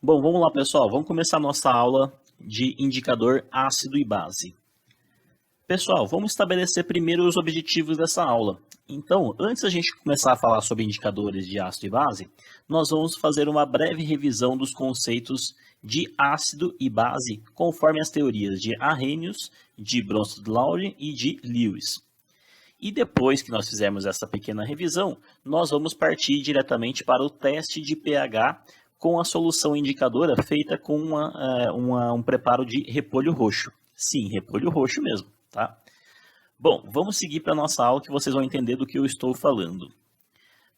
Bom, vamos lá, pessoal. Vamos começar a nossa aula de indicador ácido e base. Pessoal, vamos estabelecer primeiro os objetivos dessa aula. Então, antes da gente começar a falar sobre indicadores de ácido e base, nós vamos fazer uma breve revisão dos conceitos de ácido e base conforme as teorias de Arrhenius, de Bronsted-Lowry e de Lewis. E depois que nós fizermos essa pequena revisão, nós vamos partir diretamente para o teste de pH com a solução indicadora feita com um preparo de repolho roxo. Sim, repolho roxo mesmo, tá? Bom, vamos seguir para a nossa aula que vocês vão entender do que eu estou falando.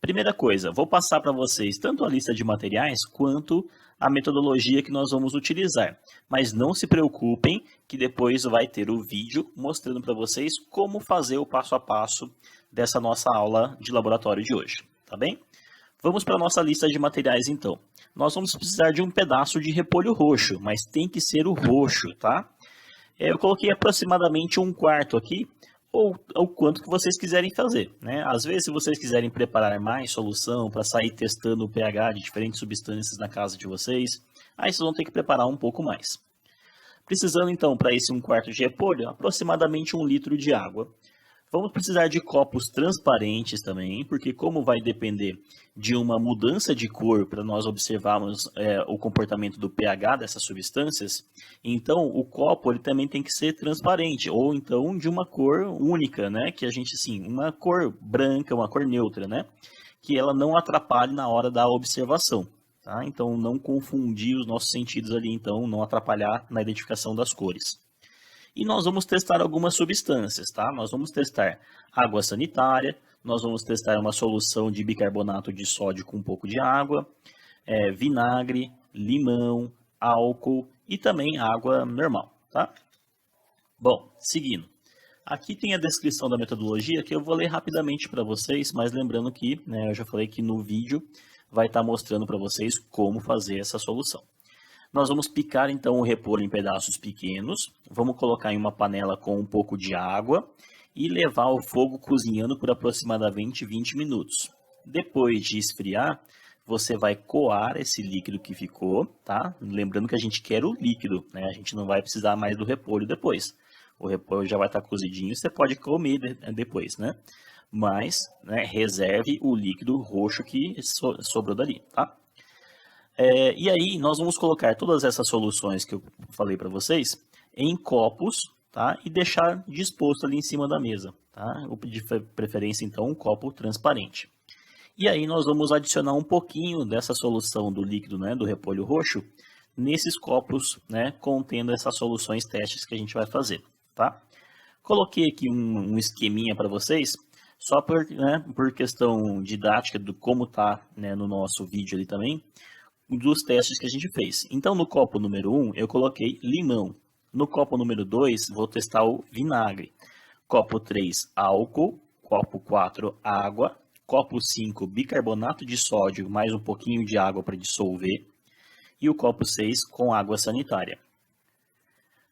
Primeira coisa, vou passar para vocês tanto a lista de materiais quanto a metodologia que nós vamos utilizar. Mas não se preocupem que depois vai ter o vídeo mostrando para vocês como fazer o passo a passo dessa nossa aula de laboratório de hoje, tá bem? Vamos para a nossa lista de materiais então. Nós vamos precisar de um pedaço de repolho roxo, mas tem que ser o roxo, tá? Eu coloquei aproximadamente 1/4 aqui, ou o quanto que vocês quiserem fazer, né? Às vezes, se vocês quiserem preparar mais solução para sair testando o pH de diferentes substâncias na casa de vocês, aí vocês vão ter que preparar um pouco mais. Precisando então, para esse 1/4 de repolho, aproximadamente 1 litro de água. Vamos precisar de copos transparentes também, porque como vai depender de uma mudança de cor para nós observarmos o comportamento do pH dessas substâncias, então o copo ele também tem que ser transparente, ou então de uma cor única, né? Que a gente, assim, uma cor branca, uma cor neutra, né? Que ela não atrapalhe na hora da observação, tá? Então não confundir os nossos sentidos ali, então não atrapalhar na identificação das cores. E nós vamos testar algumas substâncias, tá? Nós vamos testar água sanitária, nós vamos testar uma solução de bicarbonato de sódio com um pouco de água, vinagre, limão, álcool e também água normal, tá? Bom, seguindo. Aqui tem a descrição da metodologia que eu vou ler rapidamente para vocês, mas lembrando que, né, eu já falei que no vídeo vai estar mostrando para vocês como fazer essa solução. Nós vamos picar então o repolho em pedaços pequenos, vamos colocar em uma panela com um pouco de água e levar ao fogo cozinhando por aproximadamente 20 minutos. Depois de esfriar, você vai coar esse líquido que ficou, tá? Lembrando que a gente quer o líquido, né? A gente não vai precisar mais do repolho depois. O repolho já vai estar cozidinho, você pode comer depois, né? Mas, né, reserve o líquido roxo que sobrou dali, tá? E aí, nós vamos colocar todas essas soluções que eu falei para vocês em copos, tá? E deixar disposto ali em cima da mesa, tá? De preferência, então, um copo transparente. E aí, nós vamos adicionar um pouquinho dessa solução do líquido, né, do repolho roxo, nesses copos, né, contendo essas soluções testes que a gente vai fazer, tá? Coloquei aqui um esqueminha para vocês, só por questão didática do como tá, né, no nosso vídeo ali também, dos testes que a gente fez. Então, no copo número 1, eu coloquei limão. No copo número 2, vou testar o vinagre. Copo 3, álcool. Copo 4, água. Copo 5, bicarbonato de sódio, mais um pouquinho de água para dissolver. E o copo 6, com água sanitária.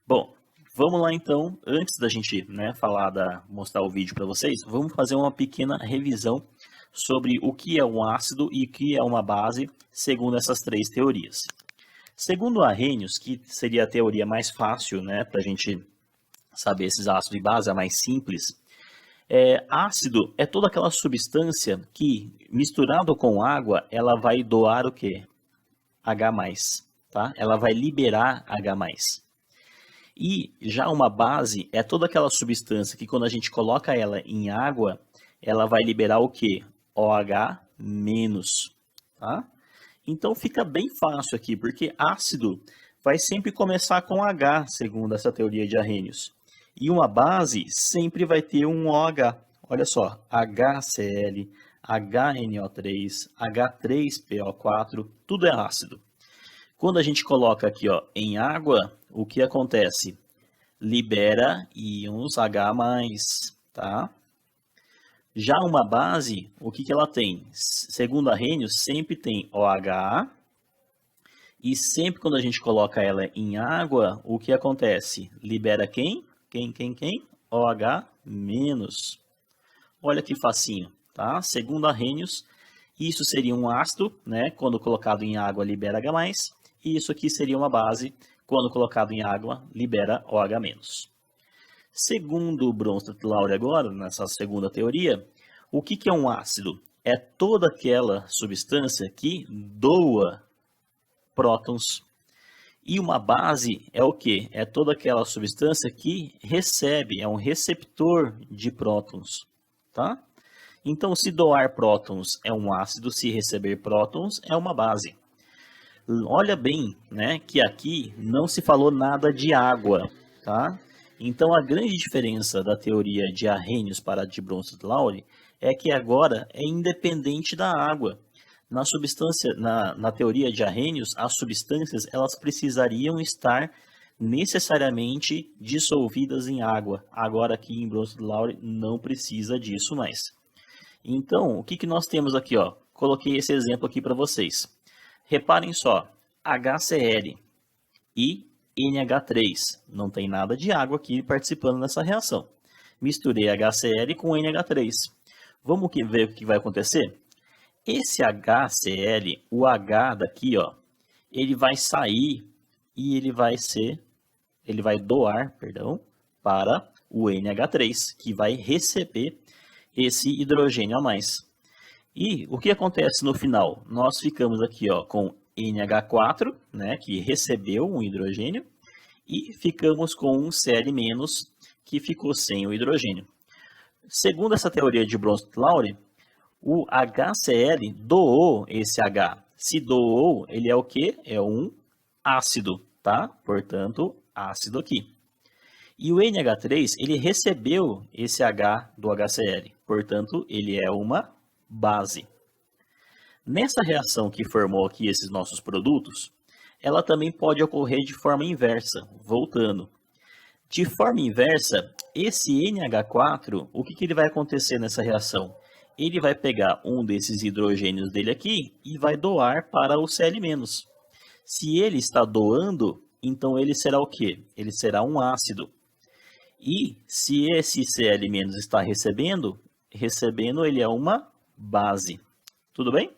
Bom, vamos lá então. Antes da gente, né, mostrar o vídeo para vocês, vamos fazer uma pequena revisão sobre o que é um ácido e o que é uma base, segundo essas três teorias. Segundo Arrhenius, que seria a teoria mais fácil, né, para a gente saber esses ácidos e base, a mais simples, ácido é toda aquela substância que, misturado com água, ela vai doar o quê? H+, tá? Ela vai liberar H+. E já uma base é toda aquela substância que, quando a gente coloca ela em água, ela vai liberar o quê? OH-, tá? Então fica bem fácil aqui, porque ácido vai sempre começar com H, segundo essa teoria de Arrhenius. E uma base sempre vai ter um OH. Olha só, HCl, HNO3, H3PO4, tudo é ácido. Quando a gente coloca aqui, ó, em água, o que acontece? Libera íons H+, tá? Já uma base, o que ela tem? Segundo Arrhenius, sempre tem OH, e sempre quando a gente coloca ela em água, o que acontece? Libera quem? Quem? OH-. Olha que facinho, tá? Segundo Arrhenius, isso seria um ácido, né? Quando colocado em água, libera H+, e isso aqui seria uma base, quando colocado em água, libera OH-. Segundo o Bronsted-Lowry agora, nessa segunda teoria, o que é um ácido? É toda aquela substância que doa prótons. E uma base é o quê? É toda aquela substância que recebe, é um receptor de prótons, tá? Então, se doar prótons é um ácido, se receber prótons é uma base. Olha bem, né, que aqui não se falou nada de água, tá? Então, a grande diferença da teoria de Arrhenius para a de Bronsted-Lowry é que agora é independente da água. Na teoria de Arrhenius, as substâncias elas precisariam estar necessariamente dissolvidas em água. Agora aqui em Bronsted-Lowry não precisa disso mais. Então, o que nós temos aqui? Ó? Coloquei esse exemplo aqui para vocês. Reparem só, HCl e NH3. Não tem nada de água aqui participando dessa reação. Misturei HCl com NH3. Vamos ver o que vai acontecer? Esse HCl, o H daqui, ó, ele vai sair e ele vai doar, para o NH3, que vai receber esse hidrogênio a mais. E o que acontece no final? Nós ficamos aqui, ó, com NH4, né, que recebeu um hidrogênio, e ficamos com um Cl-, que ficou sem o hidrogênio. Segundo essa teoria de Bronsted-Lowry, o HCl doou esse H. Se doou, ele é o quê? É um ácido, tá? Portanto, ácido aqui. E o NH3, ele recebeu esse H do HCl. Portanto, ele é uma base. Nessa reação que formou aqui esses nossos produtos, ela também pode ocorrer de forma inversa, voltando. De forma inversa, esse NH4, o que ele vai acontecer nessa reação? Ele vai pegar um desses hidrogênios dele aqui e vai doar para o Cl-. Se ele está doando, então ele será o quê? Ele será um ácido. E se esse Cl- está recebendo, ele é uma base. Tudo bem?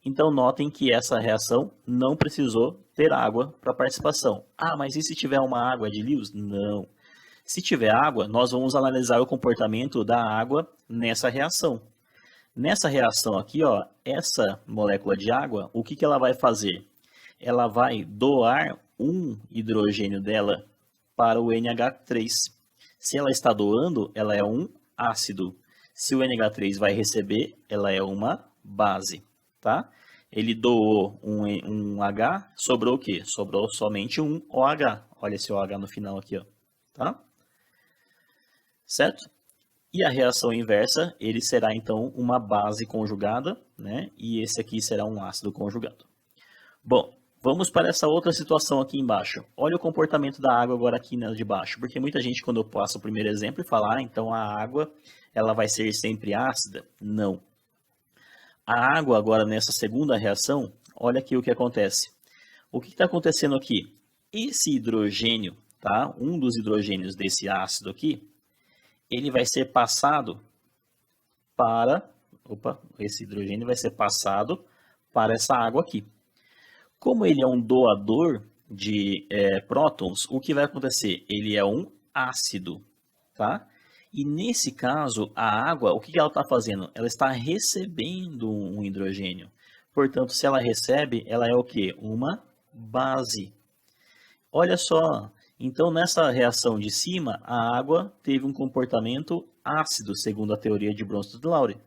Então notem que essa reação não precisou ter água para participação. Ah, mas e se tiver uma água de Lewis? Não. Se tiver água, nós vamos analisar o comportamento da água nessa reação. Nessa reação aqui, ó, essa molécula de água, o que ela vai fazer? Ela vai doar um hidrogênio dela para o NH3. Se ela está doando, ela é um ácido. Se o NH3 vai receber, ela é uma base, tá? Ele doou um H, sobrou o quê? Sobrou somente um OH. Olha esse OH no final aqui, ó, tá? Certo? E a reação inversa, ele será então uma base conjugada, né? E esse aqui será um ácido conjugado. Bom, vamos para essa outra situação aqui embaixo. Olha o comportamento da água agora aqui de baixo, porque muita gente quando eu passo o primeiro exemplo fala, então a água ela vai ser sempre ácida? Não. A água agora nessa segunda reação, olha aqui o que acontece. O que está acontecendo aqui? Esse hidrogênio, tá? Um dos hidrogênios desse ácido aqui, ele vai ser passado para... esse hidrogênio vai ser passado para essa água aqui. Como ele é um doador de prótons, o que vai acontecer? Ele é um ácido, tá? E nesse caso, a água, o que ela está fazendo? Ela está recebendo um hidrogênio. Portanto, se ela recebe, ela é o quê? Uma base. Olha só, então nessa reação de cima, a água teve um comportamento ácido, segundo a teoria de Bronsted-Lowry.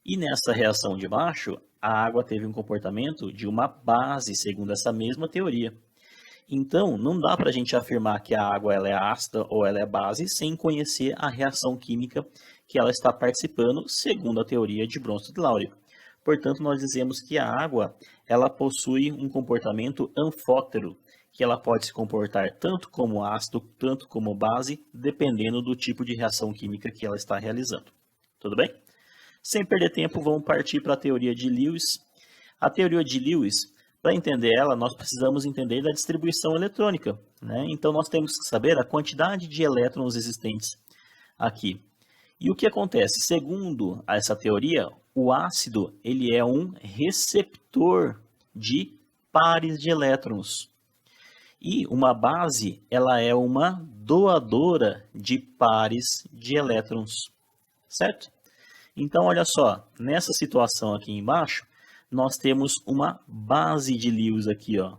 E nessa reação de baixo, a água teve um comportamento de uma base, segundo essa mesma teoria. Então, não dá para a gente afirmar que a água ela é ácida ou ela é base sem conhecer a reação química que ela está participando, segundo a teoria de Bronsted-Lowry. Portanto, nós dizemos que a água ela possui um comportamento anfótero, que ela pode se comportar tanto como ácido, tanto como base, dependendo do tipo de reação química que ela está realizando. Tudo bem? Sem perder tempo, vamos partir para a teoria de Lewis. A teoria de Lewis, para entender ela, nós precisamos entender da distribuição eletrônica, né? Então, nós temos que saber a quantidade de elétrons existentes aqui. E o que acontece? Segundo essa teoria, o ácido ele é um receptor de pares de elétrons. E uma base, ela é uma doadora de pares de elétrons, certo? Então, olha só, nessa situação aqui embaixo, nós temos uma base de Lewis aqui, ó.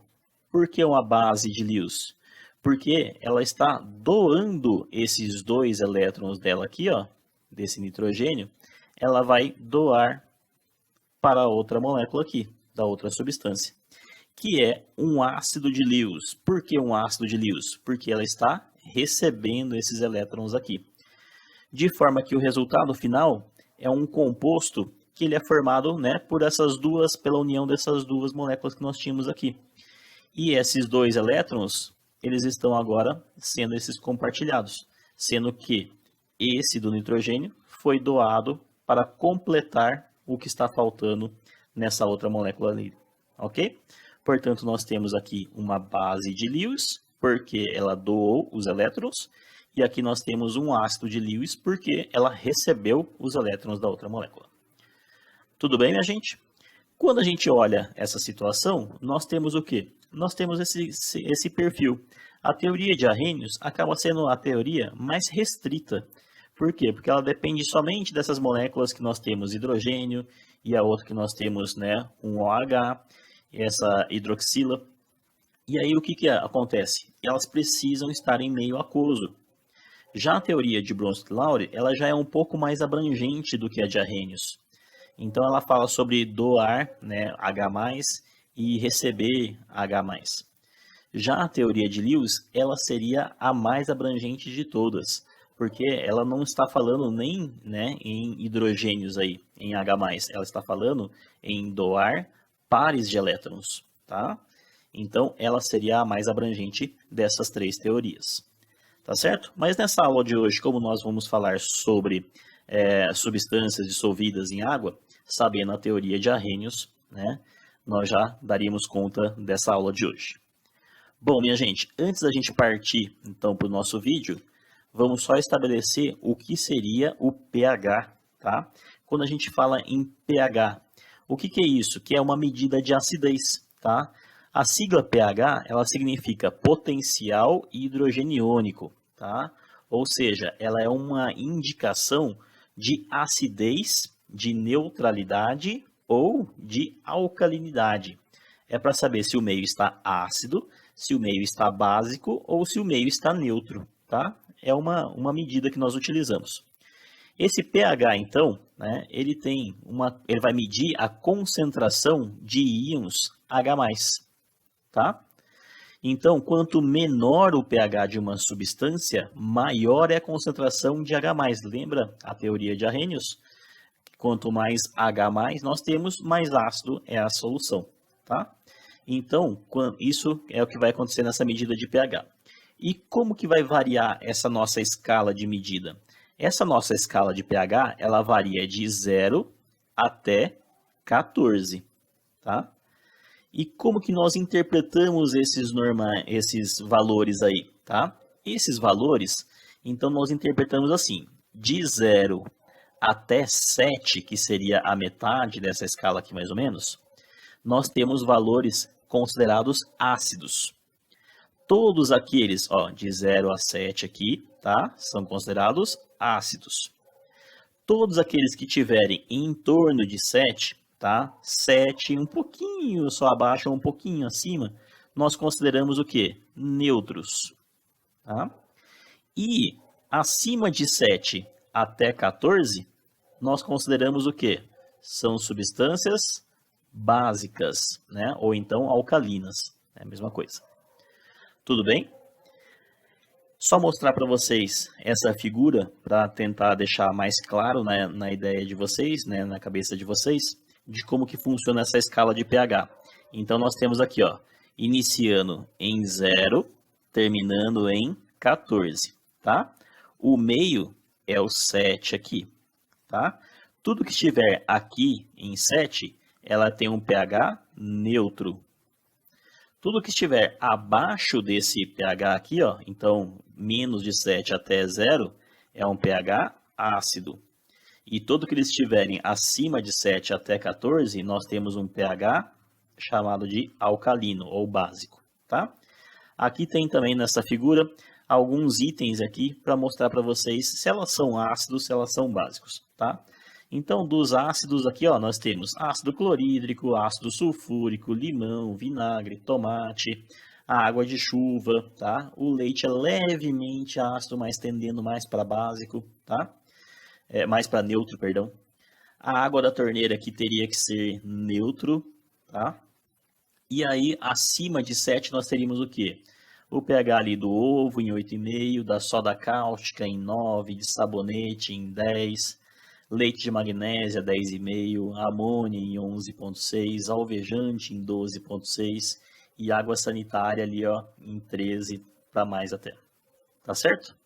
Por que uma base de Lewis? Porque ela está doando esses 2 elétrons dela aqui, ó, desse nitrogênio, ela vai doar para a outra molécula aqui, da outra substância, que é um ácido de Lewis. Por que um ácido de Lewis? Porque ela está recebendo esses elétrons aqui. De forma que o resultado final é um composto que ele é formado, né, pela união dessas 2 moléculas que nós tínhamos aqui. E esses 2 elétrons, eles estão agora sendo esses compartilhados, sendo que esse do nitrogênio foi doado para completar o que está faltando nessa outra molécula ali, ok? Portanto, nós temos aqui uma base de Lewis, porque ela doou os elétrons, e aqui nós temos um ácido de Lewis, porque ela recebeu os elétrons da outra molécula. Tudo bem, minha gente? Quando a gente olha essa situação, nós temos o quê? Nós temos esse perfil. A teoria de Arrhenius acaba sendo a teoria mais restrita. Por quê? Porque ela depende somente dessas moléculas que nós temos hidrogênio e a outra que nós temos, né, um OH, essa hidroxila. E aí o que acontece? Elas precisam estar em meio aquoso. Já a teoria de Bronsted-Lowry, ela já é um pouco mais abrangente do que a de Arrhenius. Então ela fala sobre doar, né, H+, e receber H+. Já a teoria de Lewis, ela seria a mais abrangente de todas, porque ela não está falando nem, né, em hidrogênios aí, em H+, ela está falando em doar pares de elétrons, tá? Então ela seria a mais abrangente dessas 3 teorias, tá certo? Mas nessa aula de hoje, como nós vamos falar sobre substâncias dissolvidas em água, sabendo a teoria de Arrhenius, né, nós já daríamos conta dessa aula de hoje. Bom, minha gente, antes da gente partir então para o nosso vídeo, vamos só estabelecer o que seria o pH, tá? Quando a gente fala em pH, o que é isso? Que é uma medida de acidez, tá? A sigla pH, ela significa potencial hidrogeniônico, tá? Ou seja, ela é uma indicação de acidez, de neutralidade ou de alcalinidade. É para saber se o meio está ácido, se o meio está básico ou se o meio está neutro, tá? É uma medida que nós utilizamos. Esse pH, então, né, ele vai medir a concentração de íons H+, tá? Então, quanto menor o pH de uma substância, maior é a concentração de H+. Lembra a teoria de Arrhenius? Quanto mais H+, nós temos, mais ácido é a solução, tá? Então, isso é o que vai acontecer nessa medida de pH. E como que vai variar essa nossa escala de medida? Essa nossa escala de pH, ela varia de 0 até 14, tá? E como que nós interpretamos esses valores aí, tá? Esses valores, então nós interpretamos assim, de 0 até 7, que seria a metade dessa escala aqui mais ou menos, nós temos valores considerados ácidos. Todos aqueles, ó, de 0 a 7 aqui, tá? São considerados ácidos. Todos aqueles que tiverem em torno de 7, tá? 7, um pouquinho só abaixo ou um pouquinho acima, nós consideramos o quê? Neutros, tá? E acima de 7 até 14, nós consideramos o quê? São substâncias básicas, né? Ou então alcalinas, é a mesma coisa. Tudo bem? Só mostrar para vocês essa figura para tentar deixar mais claro, né, na ideia de vocês, né, na cabeça de vocês, de como que funciona essa escala de pH. Então nós temos aqui, ó, iniciando em 0, terminando em 14, tá? O meio é o 7 aqui, tá? Tudo que estiver aqui em 7, ela tem um pH neutro. Tudo que estiver abaixo desse pH aqui, ó, então menos de 7 até 0, é um pH ácido. E tudo que eles estiverem acima de 7 até 14, nós temos um pH chamado de alcalino ou básico, tá? Aqui tem também nessa figura alguns itens aqui para mostrar para vocês se elas são ácidos, se elas são básicos, tá? Então, dos ácidos aqui, ó, nós temos ácido clorídrico, ácido sulfúrico, limão, vinagre, tomate, a água de chuva, tá? O leite é levemente ácido, mas tendendo mais para básico, tá? Mais para neutro, perdão. A água da torneira aqui teria que ser neutro, tá? E aí, acima de 7, nós teríamos o quê? O pH ali do ovo em 8,5, da soda cáustica em 9, de sabonete em 10, leite de magnésia 10,5, amônia em 11,6, alvejante em 12,6 e água sanitária ali ó, em 13 para mais até. Tá certo?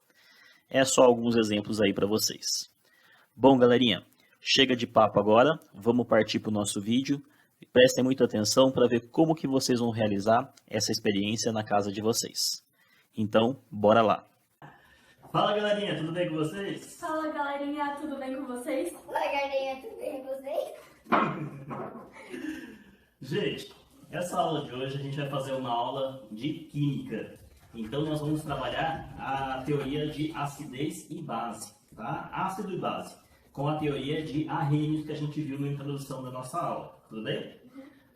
É só alguns exemplos aí para vocês. Bom, galerinha, chega de papo agora, vamos partir para o nosso vídeo. Prestem muita atenção para ver como que vocês vão realizar essa experiência na casa de vocês. Então, bora lá! Fala, galerinha, tudo bem com vocês? Fala, galerinha, tudo bem com vocês? Fala, galerinha, tudo bem com vocês? Gente, essa aula de hoje a gente vai fazer uma aula de química. Então, nós vamos trabalhar a teoria de acidez e base, tá? Ácido e base, com a teoria de Arrhenius que a gente viu na introdução da nossa aula. Tudo bem?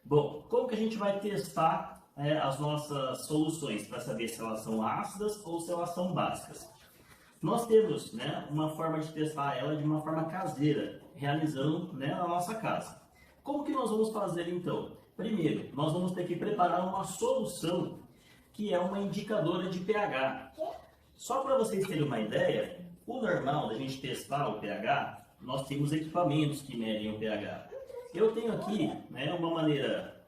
Bom, como que a gente vai testar as nossas soluções para saber se elas são ácidas ou se elas são básicas? Nós temos uma forma de testar ela de uma forma caseira, realizando na nossa casa. Como que nós vamos fazer então? Primeiro, nós vamos ter que preparar uma solução que é uma indicadora de pH. Só para vocês terem uma ideia, o normal da gente testar o pH, nós temos equipamentos que medem o pH. Eu tenho aqui uma maneira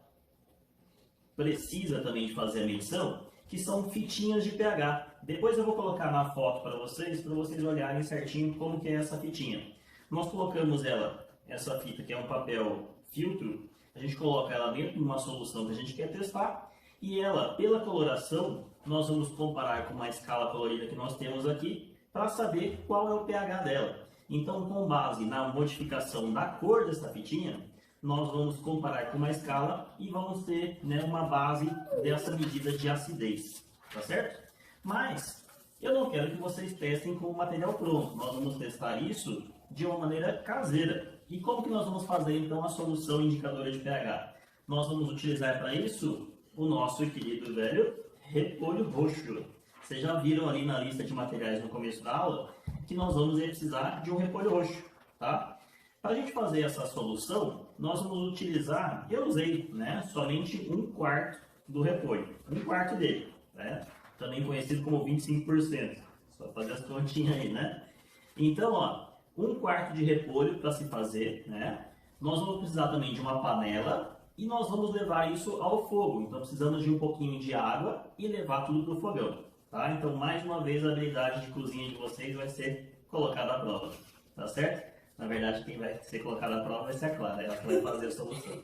precisa também de fazer a medição, que são fitinhas de pH. Depois eu vou colocar na foto para vocês olharem certinho como que é essa fitinha. Nós colocamos essa fita que é um papel filtro, a gente coloca ela dentro de uma solução que a gente quer testar, e ela, pela coloração, nós vamos comparar com uma escala colorida que nós temos aqui, para saber qual é o pH dela. Então, com base na modificação da cor dessa fitinha, nós vamos comparar com uma escala e vamos ter uma base dessa medida de acidez, tá certo? Mas eu não quero que vocês testem com o material pronto, nós vamos testar isso de uma maneira caseira. E como que nós vamos fazer então a solução indicadora de pH? Nós vamos utilizar para isso o nosso querido velho repolho roxo. Vocês já viram ali na lista de materiais no começo da aula que nós vamos precisar de um repolho roxo, tá? Para a gente fazer essa solução, nós vamos utilizar, eu usei somente 1/4 do repolho, 1/4 dele, também conhecido como 25%, só fazer as continhas aí, Então, ó, 1/4 de repolho para se fazer, Nós vamos precisar também de uma panela e nós vamos levar isso ao fogo, então precisamos de um pouquinho de água e levar tudo para o fogão, tá? Então, mais uma vez, a habilidade de cozinha de vocês vai ser colocada à prova, tá certo? Na verdade, quem vai ser colocado à prova vai ser a Clara, ela que vai fazer a solução.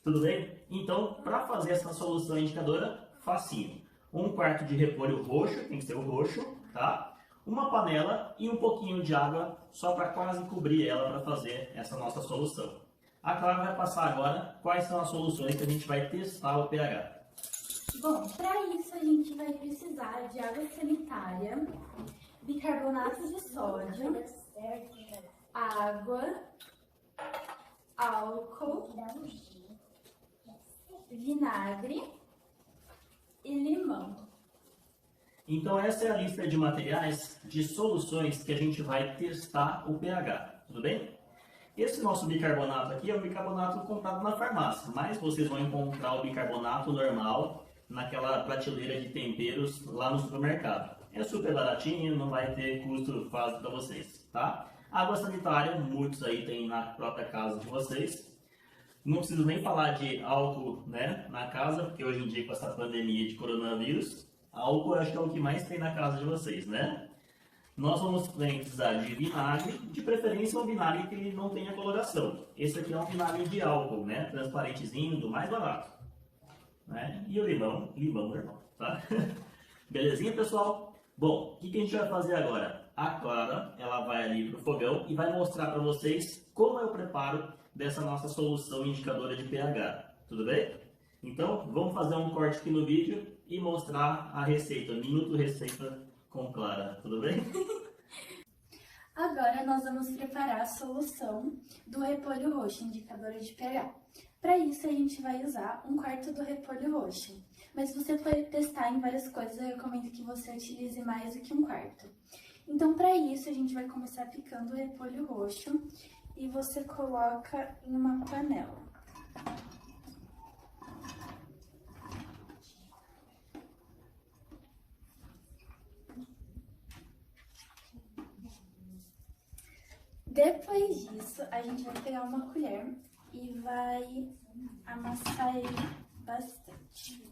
Tudo bem? Então, para fazer essa solução indicadora, facinho. 1/4 de repolho roxo, tem que ser o roxo, tá? Uma panela e um pouquinho de água, só para quase cobrir ela para fazer essa nossa solução. A Clara vai passar agora quais são as soluções que a gente vai testar o pH. Bom, para isso a gente vai precisar de água sanitária, bicarbonato de sódio, água, álcool, vinagre e limão. Então essa é a lista de materiais de soluções que a gente vai testar o pH, tudo bem? Esse nosso bicarbonato aqui é o bicarbonato comprado na farmácia, mas vocês vão encontrar o bicarbonato normal naquela prateleira de temperos lá no supermercado. É super baratinho, não vai ter custo quase para vocês, tá? Água sanitária, muitos aí tem na própria casa de vocês. Não preciso nem falar de álcool na casa, porque hoje em dia com essa pandemia de coronavírus, álcool eu acho que é o que mais tem na casa de vocês, Nós vamos precisar de vinagre, de preferência um vinagre que ele não tenha coloração. Esse aqui é um vinagre de álcool, transparentezinho, do mais barato. E o limão normal, tá? Belezinha, pessoal? Bom, o que a gente vai fazer agora? A Clara, ela vai ali pro fogão e vai mostrar para vocês como é o preparo dessa nossa solução indicadora de pH. Tudo bem? Então, vamos fazer um corte aqui no vídeo e mostrar a receita, minuto receita com Clara. Tudo bem? Agora nós vamos preparar a solução do repolho roxo, indicadora de pH. Para isso a gente vai usar 1/4 do repolho roxo. Mas se você for testar em várias coisas, eu recomendo que você utilize mais do que 1/4. Então para isso a gente vai começar picando o repolho roxo e você coloca em uma panela. Depois disso, a gente vai pegar uma colher e vai amassar ele bastante.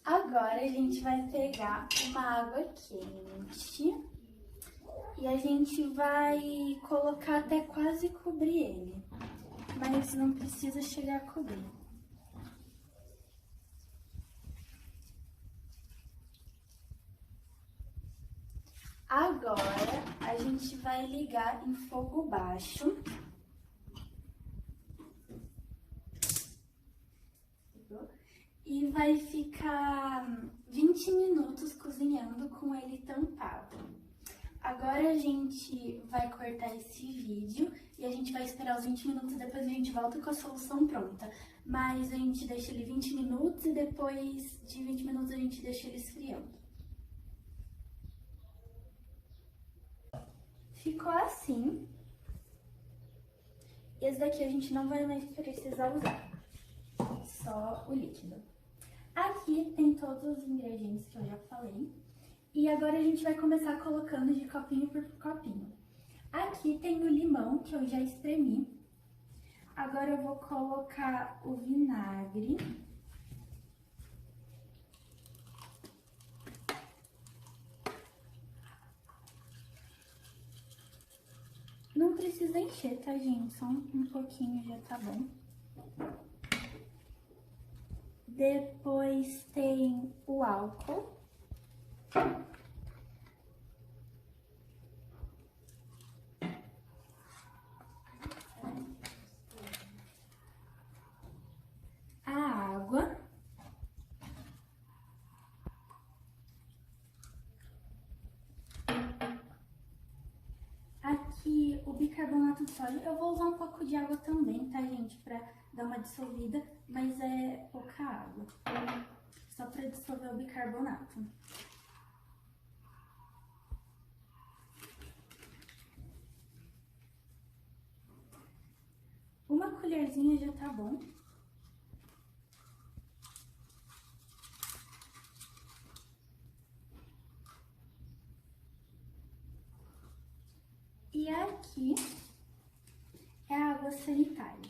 Agora a gente vai pegar uma água quente e a gente vai colocar até quase cobrir ele, mas não precisa chegar a cobrir. Agora, a gente vai ligar em fogo baixo. E vai ficar 20 minutos cozinhando com ele tampado. Agora a gente vai cortar esse vídeo e a gente vai esperar os 20 minutos e depois a gente volta com a solução pronta. Mas a gente deixa ele 20 minutos e depois de 20 minutos a gente deixa ele esfriando. Ficou assim. Esse daqui a gente não vai mais precisar usar, só o líquido. Aqui tem todos os ingredientes que eu já falei. E agora a gente vai começar colocando de copinho por copinho. Aqui tem o limão que eu já espremi. Agora eu vou colocar o vinagre. Não precisa encher, tá, gente? Só um pouquinho já tá bom. Depois tem o álcool. A água. Aqui o bicarbonato de sódio, eu vou usar um pouco de água também, tá, gente? Pra dar uma dissolvida, mas é pouca água. Só pra dissolver o bicarbonato. Uma colherzinha já tá bom. E aqui é a água sanitária.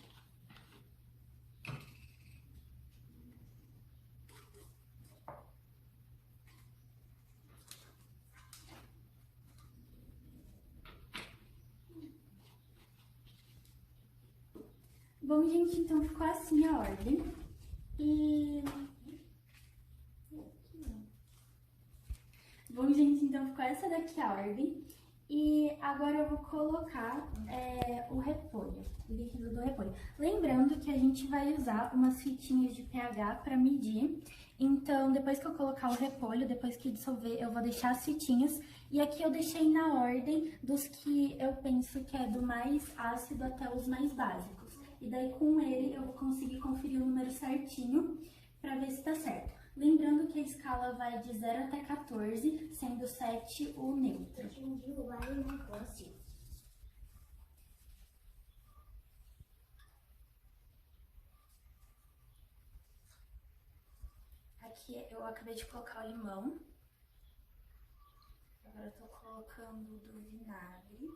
Bom, gente, então ficou assim a ordem. Bom, gente, então ficou essa daqui a ordem. E agora eu vou colocar o repolho, o líquido do repolho. Lembrando que a gente vai usar umas fitinhas de pH para medir. Então, depois que eu colocar o repolho, depois que dissolver, eu vou deixar as fitinhas. E aqui eu deixei na ordem dos que eu penso que é do mais ácido até os mais básicos. E daí com ele eu vou conseguir conferir o número certinho para ver se tá certo. Lembrando que a escala vai de 0 até 14, sendo 7 o neutro. Entendi vários negócios. Aqui eu acabei de colocar o limão. Agora eu tô colocando do vinagre.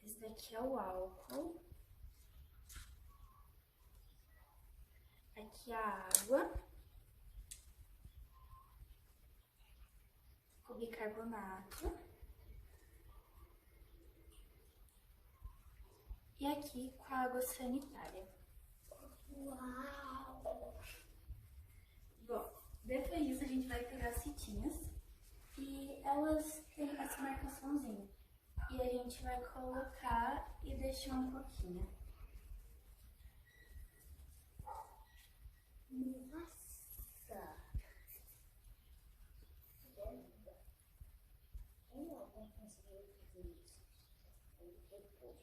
Esse daqui é o álcool. Aqui a água. O bicarbonato. E aqui com a água sanitária. Uau! Bom, depois disso a gente vai pegar as fitinhas e elas têm essa marcaçãozinha. E a gente vai colocar e deixar um pouquinho. Nossa! Eu não vou conseguir fazer isso. Depois.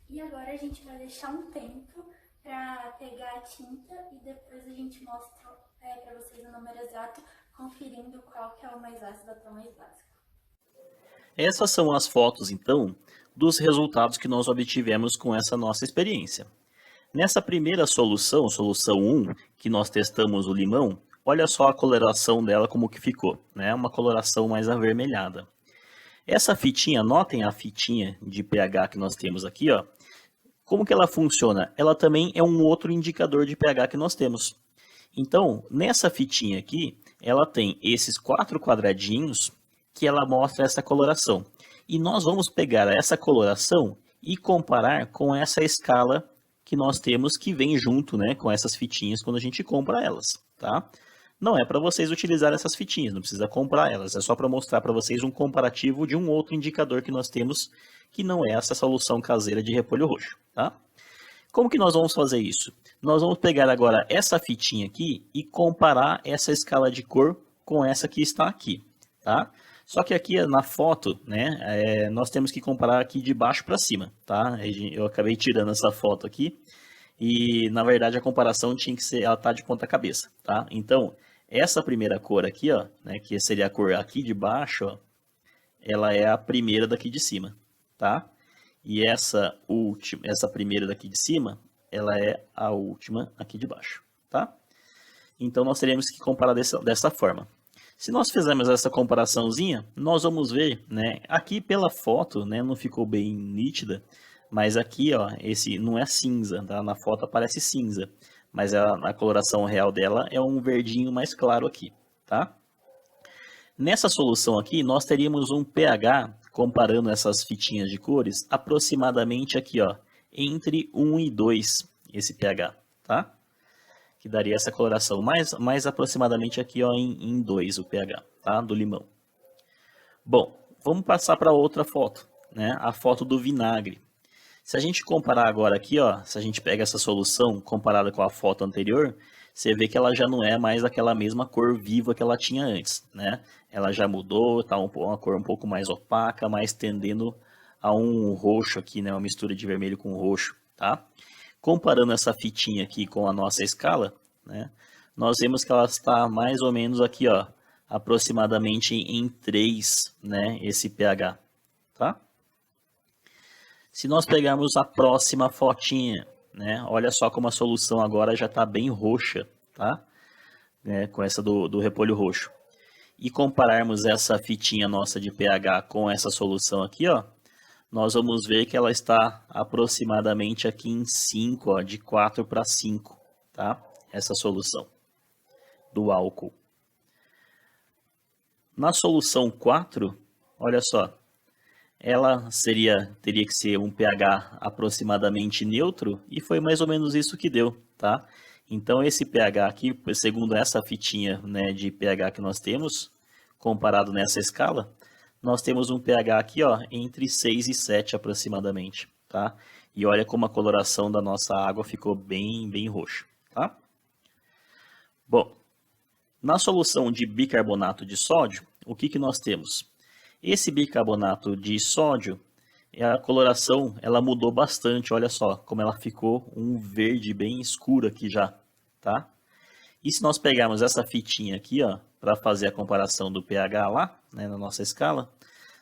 E agora a gente vai deixar um tempo para pegar a tinta e depois a gente mostra para vocês o número exato, conferindo qual que é o mais ácido até o mais básico. Essas são as fotos, então, dos resultados que nós obtivemos com essa nossa experiência. Nessa primeira solução, solução 1, que nós testamos o limão, olha só a coloração dela como que ficou, né? Uma coloração mais avermelhada. Essa fitinha, notem a fitinha de pH que nós temos aqui, ó. Como que ela funciona? Ela também é um outro indicador de pH que nós temos. Então, nessa fitinha aqui, ela tem esses 4 quadradinhos que ela mostra essa coloração. E nós vamos pegar essa coloração e comparar com essa escala que nós temos que vem junto, né, com essas fitinhas quando a gente compra elas, tá? Não é para vocês utilizarem essas fitinhas, não precisa comprar elas, é só para mostrar para vocês um comparativo de um outro indicador que nós temos, que não é essa solução caseira de repolho roxo, tá? Como que nós vamos fazer isso? Nós vamos pegar agora essa fitinha aqui e comparar essa escala de cor com essa que está aqui, tá? Só que aqui na foto, né, nós temos que comparar aqui de baixo para cima, tá? Eu acabei tirando essa foto aqui e, na verdade, a comparação tinha que ser, ela tá de ponta cabeça, tá? Então, essa primeira cor aqui, ó, né, que seria a cor aqui de baixo, ó, ela é a primeira daqui de cima, tá? E essa última, essa primeira daqui de cima, ela é a última aqui de baixo, tá? Então, nós teremos que comparar dessa forma. Se nós fizermos essa comparaçãozinha, nós vamos ver, né, aqui pela foto, né, não ficou bem nítida, mas aqui, ó, esse não é cinza, tá? Na foto aparece cinza, mas a coloração real dela é um verdinho mais claro aqui, tá? Nessa solução aqui, nós teríamos um pH, comparando essas fitinhas de cores, aproximadamente aqui, ó, entre 1 e 2, esse pH, tá? Que daria essa coloração, mais aproximadamente aqui, ó, em 2 o pH, tá? Do limão. Bom, vamos passar para outra foto, né? A foto do vinagre. Se a gente comparar agora aqui, ó, se a gente pega essa solução comparada com a foto anterior, você vê que ela já não é mais aquela mesma cor viva que ela tinha antes, né? Ela já mudou, tá uma cor um pouco mais opaca, mais tendendo a um roxo aqui, né? Uma mistura de vermelho com roxo, tá? Comparando essa fitinha aqui com a nossa escala, né? Nós vemos que ela está mais ou menos aqui, ó, aproximadamente em 3, né? Esse pH, tá? Se nós pegarmos a próxima fotinha, né? Olha só como a solução agora já está bem roxa, tá? Com essa do repolho roxo. E compararmos essa fitinha nossa de pH com essa solução aqui, ó, nós vamos ver que ela está aproximadamente aqui em 5, ó, de 4 para 5, tá? Essa solução do álcool. Na solução 4, olha só, ela teria que ser um pH aproximadamente neutro e foi mais ou menos isso que deu, tá? Então esse pH aqui, segundo essa fitinha, né, de pH que nós temos, comparado nessa escala, nós temos um pH aqui, ó, entre 6 e 7 aproximadamente, tá? E olha como a coloração da nossa água ficou bem roxa, tá? Bom, na solução de bicarbonato de sódio, o que nós temos? Esse bicarbonato de sódio, a coloração, ela mudou bastante, olha só, como ela ficou um verde bem escuro aqui já, tá? E se nós pegarmos essa fitinha aqui, ó, para fazer a comparação do pH lá, né, na nossa escala,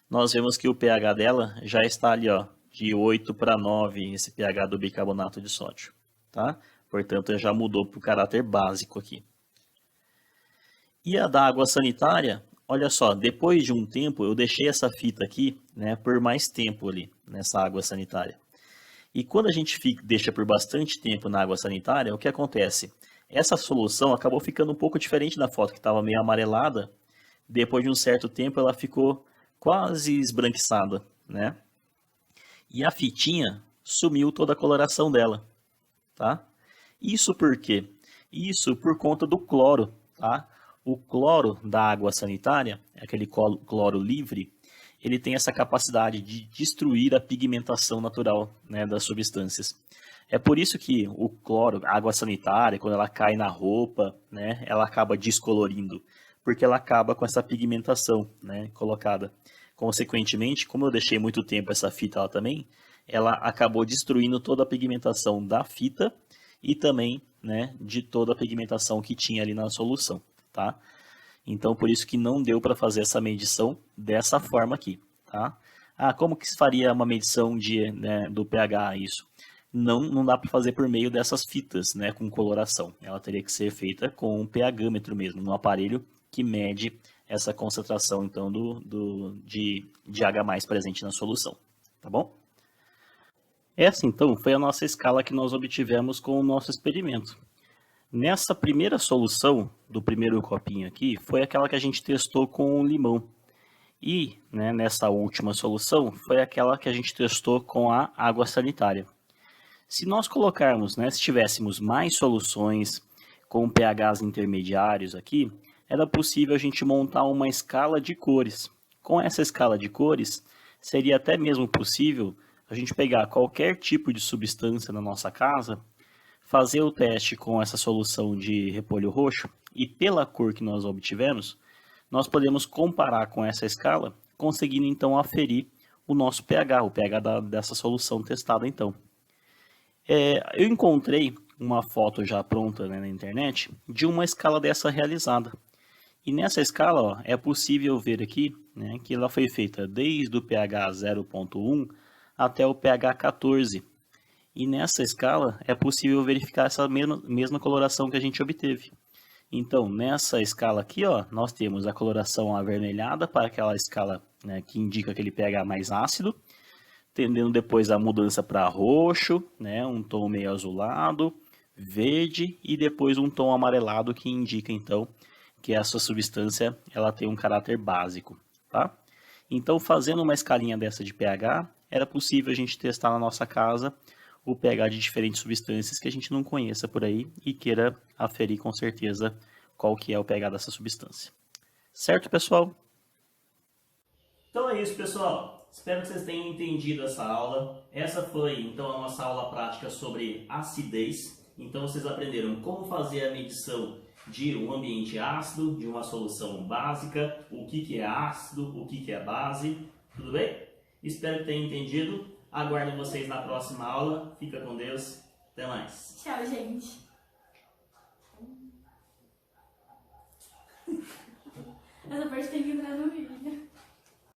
nós vemos que o pH dela já está ali, ó, de 8 para 9, esse pH do bicarbonato de sódio, tá? Portanto, já mudou para o caráter básico aqui. E a da água sanitária, olha só, depois de um tempo, eu deixei essa fita aqui, né, por mais tempo ali, nessa água sanitária. E quando a gente deixa por bastante tempo na água sanitária, o que acontece? Essa solução acabou ficando um pouco diferente da foto, que estava meio amarelada. Depois de um certo tempo, ela ficou quase esbranquiçada, né? E a fitinha sumiu toda a coloração dela, tá? Isso por quê? Isso por conta do cloro, tá? O cloro da água sanitária, aquele cloro livre, ele tem essa capacidade de destruir a pigmentação natural, né, das substâncias. É por isso que o cloro, a água sanitária, quando ela cai na roupa, né, ela acaba descolorindo, porque ela acaba com essa pigmentação, né, colocada. Consequentemente, como eu deixei muito tempo essa fita lá também, ela acabou destruindo toda a pigmentação da fita e também, né, de toda a pigmentação que tinha ali na solução, tá? Então, por isso que não deu para fazer essa medição dessa forma aqui, tá? Ah, como que se faria uma medição né, do pH isso? Não dá para fazer por meio dessas fitas, né, com coloração. Ela teria que ser feita com um pHmetro mesmo, no aparelho que mede essa concentração, então, de H+ presente na solução, tá bom? Essa, então, foi a nossa escala que nós obtivemos com o nosso experimento. Nessa primeira solução, do primeiro copinho aqui, foi aquela que a gente testou com o limão. E, né, nessa última solução, foi aquela que a gente testou com a água sanitária. Se nós colocarmos, né, se tivéssemos mais soluções com pHs intermediários aqui, era possível a gente montar uma escala de cores. Com essa escala de cores, seria até mesmo possível a gente pegar qualquer tipo de substância na nossa casa, fazer o teste com essa solução de repolho roxo e pela cor que nós obtivemos, nós podemos comparar com essa escala, conseguindo então aferir o nosso pH, o pH dessa solução testada então. Eu encontrei uma foto já pronta, né, na internet de uma escala dessa realizada. E nessa escala, ó, é possível ver aqui, né, que ela foi feita desde o pH 0.1 até o pH 14. E nessa escala é possível verificar essa mesma coloração que a gente obteve. Então, nessa escala aqui, ó, nós temos a coloração avermelhada para aquela escala, né, que indica aquele pH mais ácido, tendendo depois a mudança para roxo, né, um tom meio azulado, verde e depois um tom amarelado que indica então que essa substância ela tem um caráter básico, tá? Então, fazendo uma escalinha dessa de pH, era possível a gente testar na nossa casa o pH de diferentes substâncias que a gente não conheça por aí e queira aferir com certeza qual que é o pH dessa substância. Certo, pessoal? Então é isso, pessoal. Espero que vocês tenham entendido essa aula. Essa foi, então, a nossa aula prática sobre acidez. Então, vocês aprenderam como fazer a medição de um ambiente ácido, de uma solução básica, o que é ácido, o que é base. Tudo bem? Espero que tenham entendido. Aguardo vocês na próxima aula. Fica com Deus. Até mais. Tchau, gente. Essa parte tem que entrar no vídeo.